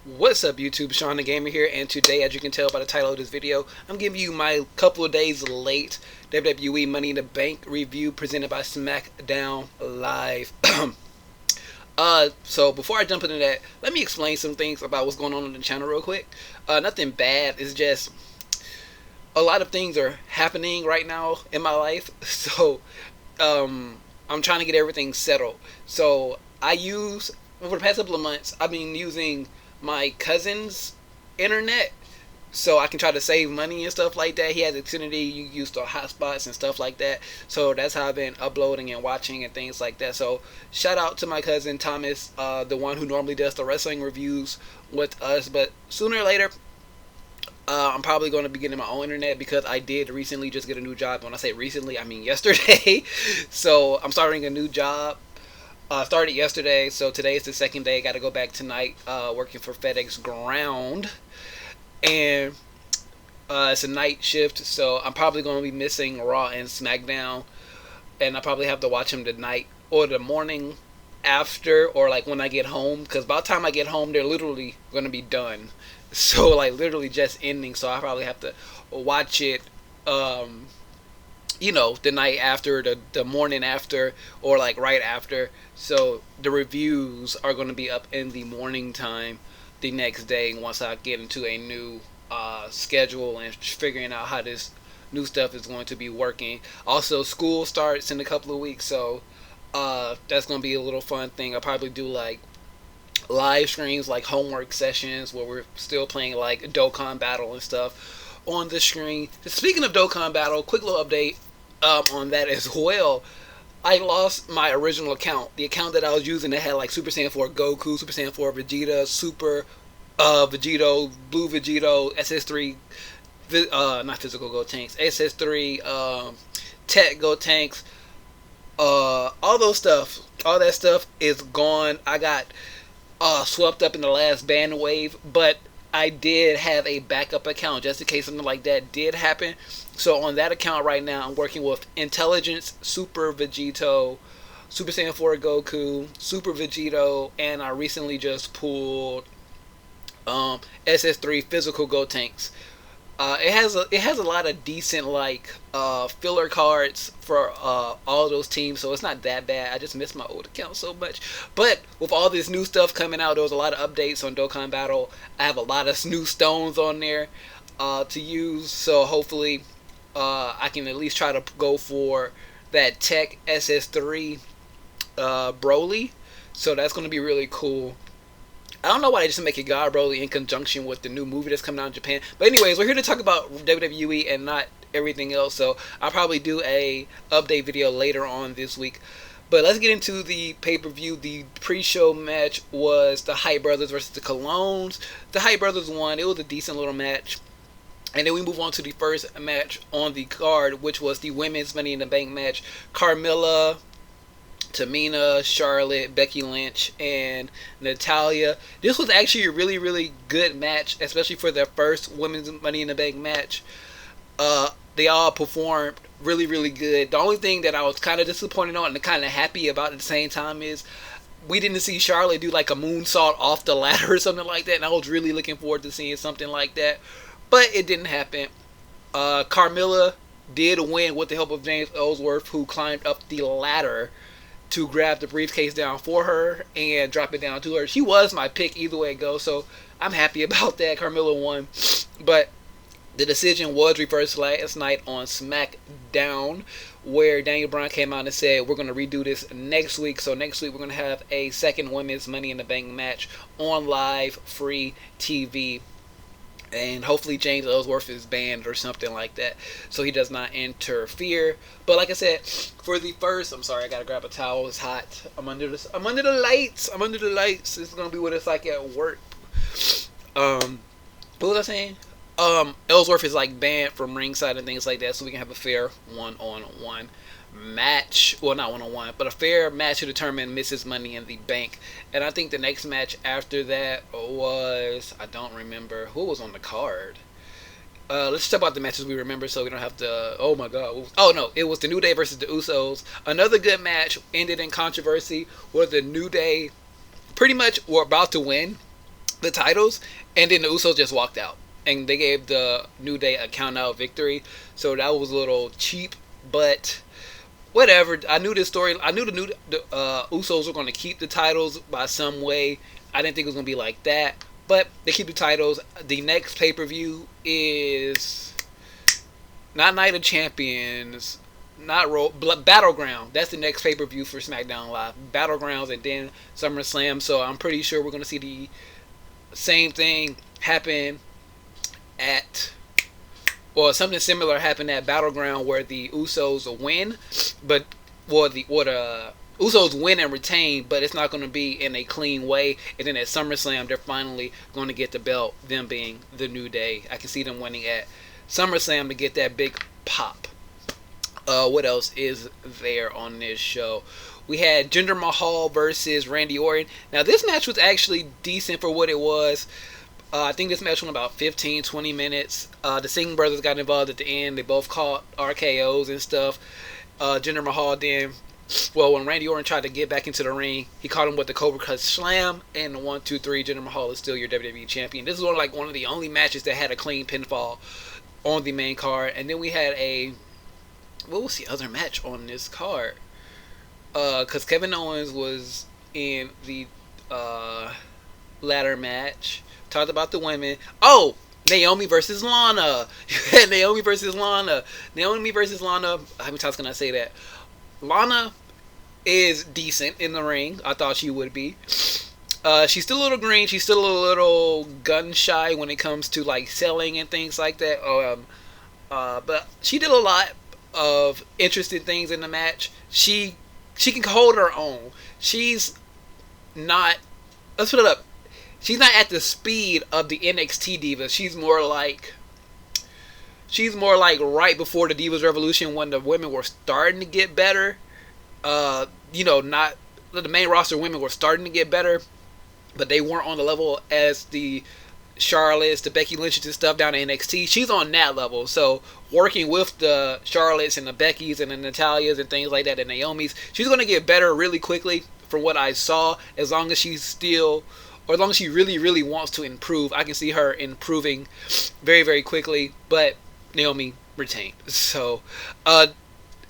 What's up YouTube, Shawn DaGamer here, and today, as you can tell by the title of this video, I'm giving you my couple of days late WWE Money in the Bank review presented by SmackDown Live. So before I jump into that, let me explain some things about what's going on the channel real quick. Nothing bad, it's just a lot of things are happening right now in my life, so I'm trying to get everything settled. So for the past couple of months, I've been using my cousin's internet so I can try to save money and stuff like that. He has Xfinity, used to hotspots and stuff like that. So that's how I've been uploading and watching and things like that. So shout out to my cousin Thomas, the one who normally does the wrestling reviews with us. But sooner or later, I'm probably going to be getting my own internet because I did recently just get a new job. When I say recently, I mean yesterday. So I'm starting a new job. Started yesterday, so today is the second day. Got to go back tonight, working for FedEx Ground, and it's a night shift, so I'm probably going to be missing Raw and SmackDown, and I probably have to watch them tonight or the morning after, or like when I get home, because by the time I get home, they're literally going to be done. So like literally just ending, so I probably have to watch it the night after, the morning after, or like right after. So the reviews are going to be up in the morning time the next day once I get into a new schedule and figuring out how this new stuff is going to be working. Also, school starts in a couple of weeks, so that's going to be a little fun thing. I'll probably do like live streams, like homework sessions where we're still playing like Dokkan Battle and stuff on the screen. Speaking of Dokkan Battle, quick little update on that as well. I lost my original account, the account that I was using that had like Super Saiyan 4 Goku, Super Saiyan 4 Vegeta, Super Vegito, Blue Vegito, SS3, not physical Go Tanks, SS3, Tech Go Tanks, all that stuff is gone. I got swept up in the last ban wave, but I did have a backup account just in case something like that did happen. So on that account right now, I'm working with Intelligence, Super Vegito, Super Saiyan 4 Goku, Super Vegito, and I recently just pulled SS3 Physical Go Tanks. It has a lot of decent like filler cards for all those teams, so it's not that bad. I just miss my old account so much. But with all this new stuff coming out, there was a lot of updates on Dokkan Battle. I have a lot of new stones on there to use, so hopefully I can at least try to go for that Tech SS3 Broly. So that's going to be really cool. I don't know why they just make it God Broly in conjunction with the new movie that's coming out in Japan. But anyways, we're here to talk about WWE and not everything else. So I'll probably do a update video later on this week. But let's get into the pay-per-view. The pre-show match was the Hype Brothers versus the Colognes. The Hype Brothers won. It was a decent little match. And then we move on to the first match on the card, which was the Women's Money in the Bank match. Carmlla, Tamina, Charlotte, Becky Lynch, and Natalya. This was actually a really, really good match, especially for their first Women's Money in the Bank match. They all performed really, really good. The only thing that I was kind of disappointed on and kind of happy about at the same time is we didn't see Charlotte do like a moonsault off the ladder or something like that, and I was really looking forward to seeing something like that. But it didn't happen. Carmella did win with the help of James Ellsworth, who climbed up the ladder to grab the briefcase down for her and drop it down to her. She was my pick either way it goes, so I'm happy about that. Carmella won. But the decision was reversed last night on SmackDown, where Daniel Bryan came out and said, we're going to redo this next week. So next week we're going to have a second Women's Money in the Bank match on live free TV. And hopefully James Ellsworth is banned or something like that, so he does not interfere. But like I said, for the first, I'm sorry, I gotta grab a towel. It's hot. I'm under the lights. This is gonna be what it's like at work. What was I saying? Ellsworth is like banned from ringside and things like that, so we can have a fair one-on-one match. Well, not one-on-one, but a fair match to determine Mrs. Money in the Bank. And I think the next match after that was, I don't remember who was on the card. Let's talk about the matches we remember so we don't have to, oh my god. Oh no, it was the New Day versus the Usos. Another good match, ended in controversy, where the New Day pretty much were about to win. the titles, and then the Usos just walked out, and they gave the New Day a count out victory. So that was a little cheap, but whatever. I knew this story. I knew the Usos were going to keep the titles by some way. I didn't think it was going to be like that, but they keep the titles. The next pay-per-view is not Night of Champions, not Battleground. That's the next pay-per-view for SmackDown Live. Battlegrounds, and then SummerSlam. So I'm pretty sure we're going to see the same thing happen something similar happened at Battleground, where the Usos win, but the Usos win and retain, but it's not going to be in a clean way. And then at SummerSlam, they're finally going to get the belt, them being the New Day. I can see them winning at SummerSlam to get that big pop. What else is there on this show? We had Jinder Mahal versus Randy Orton. Now, this match was actually decent for what it was. I think this match went about 15-20 minutes. The Singh brothers got involved at the end. They both caught RKOs and stuff. Jinder Mahal then, when Randy Orton tried to get back into the ring, he caught him with the Cobra Clutch Slam, and the 1-2-3, Jinder Mahal is still your WWE champion. This is one of the only matches that had a clean pinfall on the main card. And then we had what was the other match on this card? Because Kevin Owens was in the ladder match. Talked about the women. Oh, Naomi versus Lana. Naomi versus Lana. How many times can I say that? Lana is decent in the ring. I thought she would be. She's still a little green. She's still a little gun shy when it comes to like selling and things like that. But she did a lot of interesting things in the match. She can hold her own. She's not. Let's put it up. She's not at the speed of the NXT Divas. She's more like right before the Divas Revolution, when the women were starting to get better. Not the main roster women were starting to get better, but they weren't on the level as the Charlottes, the Becky Lynches and stuff down in NXT. She's on that level. So working with the Charlottes and the Beckys and the Natalias and things like that, and Naomi's, she's going to get better really quickly from what I saw, as long as she really, really wants to improve. I can see her improving very, very quickly, but Naomi retained. So at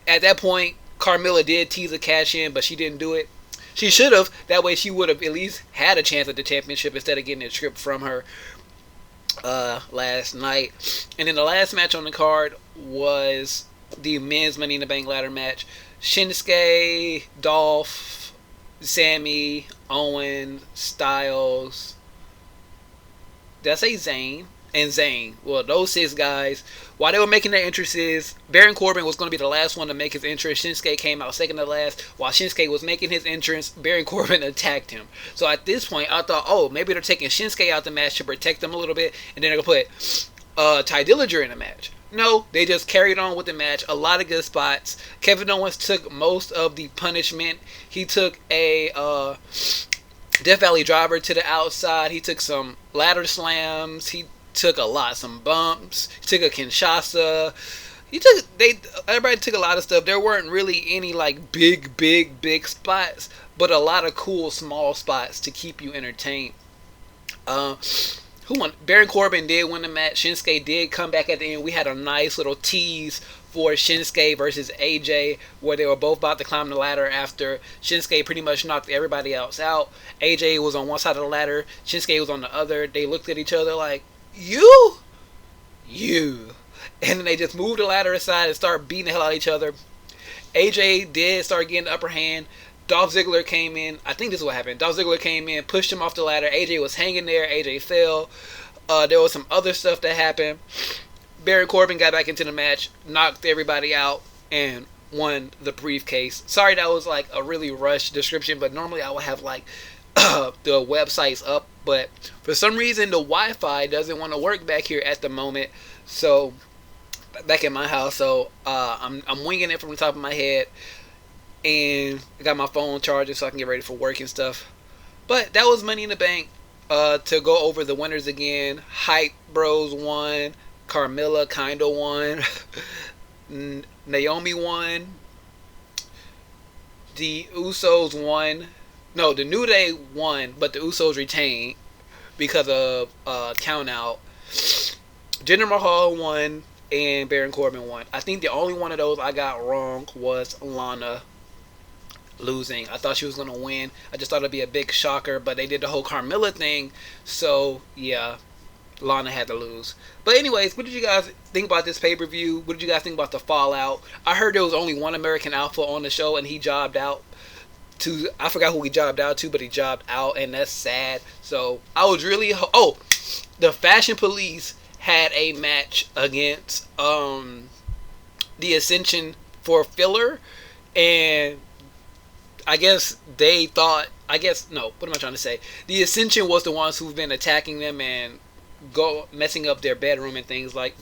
that point, Carmlla did tease a cash in, but she didn't do it. She should have. That way she would have at least had a chance at the championship instead of getting a script from her last night. And then the last match on the card was the men's Money in the Bank ladder match. Shinsuke, Dolph, Sammy, Owen, Styles. Did I say Zayn? And Zayn. Well, those 6 guys, while they were making their entrances, Baron Corbin was going to be the last one to make his entrance. Shinsuke came out second to last. While Shinsuke was making his entrance, Baron Corbin attacked him. So at this point, I thought, maybe they're taking Shinsuke out the match to protect him a little bit, and then they're going to put Ty Dillinger in the match. No, they just carried on with the match. A lot of good spots. Kevin Owens took most of the punishment. He took a Death Valley driver to the outside. He took some ladder slams. He took some bumps. He took a Kinshasa. Everybody took a lot of stuff. There weren't really any like big spots, but a lot of cool small spots to keep you entertained. Who won? Baron Corbin did win the match. Shinsuke did come back at the end. We had a nice little tease for Shinsuke versus AJ, where they were both about to climb the ladder after Shinsuke pretty much knocked everybody else out. AJ was on one side of the ladder. Shinsuke was on the other. They looked at each other like, You? And then they just moved the ladder aside and started beating the hell out of each other. AJ did start getting the upper hand. Dolph Ziggler came in. I think this is what happened. Dolph Ziggler came in, pushed him off the ladder. AJ was hanging there. AJ fell. There was some other stuff that happened. Baron Corbin got back into the match, knocked everybody out, and won the briefcase. Sorry that was like a really rushed description, but normally I would have like the websites up, but for some reason the Wi-Fi doesn't want to work back here at the moment. So back in my house, so I'm winging it from the top of my head. And I got my phone charging so I can get ready for work and stuff. But that was Money in the Bank. To go over the winners again. Hype Bros won. Carmella kinda won. Naomi won. The Usos won. No, the New Day won, but the Usos retained. because of count out. Jinder Mahal won and Baron Corbin won. I think the only one of those I got wrong was Lana losing. I thought she was gonna win. I just thought it'd be a big shocker, but they did the whole Carmlla thing, so yeah, Lana had to lose. But anyways, what did you guys think about this pay-per-view? What did you guys think about the fallout? I heard there was only one American Alpha on the show, and he jobbed out to, I forgot who he jobbed out to, but he jobbed out, and that's sad. So I was really the Fashion Police had a match against the Ascension for filler, and I guess they thought, no, what am I trying to say? The Ascension was the ones who've been attacking them and messing up their bedroom and things like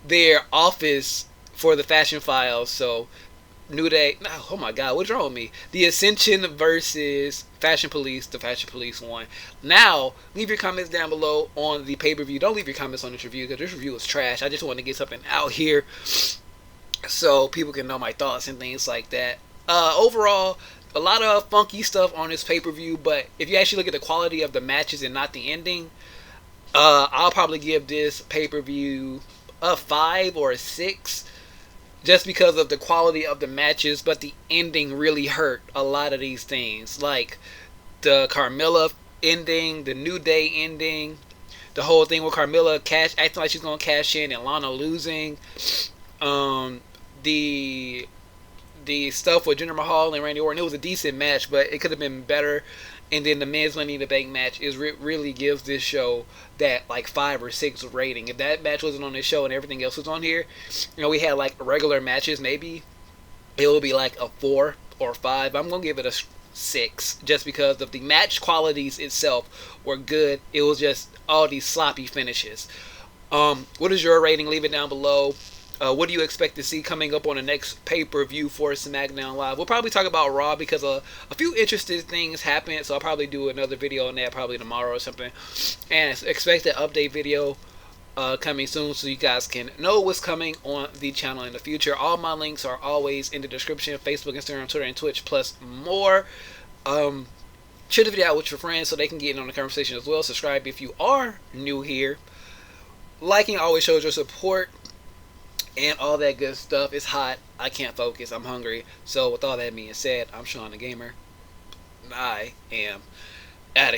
their office for the Fashion Files. So New Day, oh my God, what's wrong with me? The Ascension versus Fashion Police. The Fashion Police won. Now, leave your comments down below on the pay-per-view. Don't leave your comments on this review because this review is trash. I just want to get something out here so people can know my thoughts and things like that. Overall, a lot of funky stuff on this pay-per-view, but if you actually look at the quality of the matches and not the ending, I'll probably give this pay-per-view a 5 or a 6 just because of the quality of the matches, but the ending really hurt a lot of these things, like the Carmella ending, the New Day ending, the whole thing with Carmella acting like she's going to cash in and Lana losing, the stuff with Jinder Mahal and Randy Orton. It was a decent match, but it could have been better. And then the men's Money in the Bank match really gives this show that like 5 or 6 rating. If that match wasn't on this show and everything else was on here, we had like regular matches, maybe it would be like a 4 or 5. I'm gonna give it a 6 just because of the match qualities itself were good. It was just all these sloppy finishes. What is your rating? Leave it down below. What do you expect to see coming up on the next pay-per-view for SmackDown Live? We'll probably talk about Raw because a few interesting things happened, so I'll probably do another video on that probably tomorrow or something. And expect an update video coming soon so you guys can know what's coming on the channel in the future. All my links are always in the description: Facebook, Instagram, Twitter, and Twitch, plus more. Share the video out with your friends so they can get in on the conversation as well. Subscribe if you are new here. Liking always shows your support and all that good stuff. It's hot. I can't focus. I'm hungry. So with all that being said, I'm Shawn DaGamer. I am